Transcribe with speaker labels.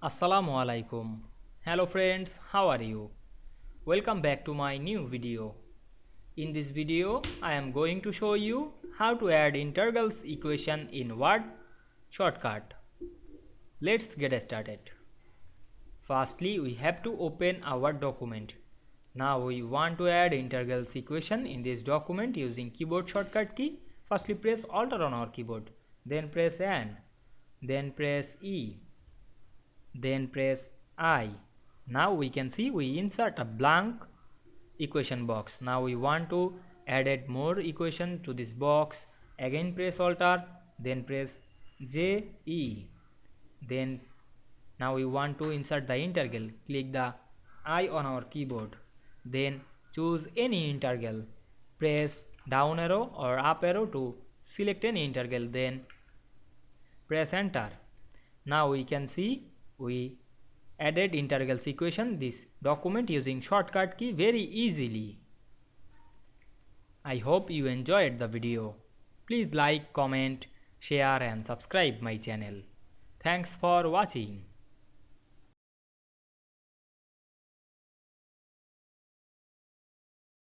Speaker 1: Assalamu Walaikum. Hello friends, how are you? Welcome back to my new video. In this video, I am going to show you how to add integrals equation in word shortcut. Let's get started. Firstly, we have to open our document. Now we want to add integrals equation in this document using keyboard shortcut key. Firstly, press Alt on our keyboard, then press N, then press E, then press I. Now we can see we insert a blank equation box. Now we want to add more equation to this box. Again press Alt, then press J, E. Then now we want to insert the integral. Click the I on our keyboard. Then choose any integral. Press down arrow or up arrow to select any integral. Then press enter. Now we can see we added integrals equation this document using shortcut key very easily. I hope you enjoyed the video. Please like, comment, share and subscribe my channel. Thanks for watching.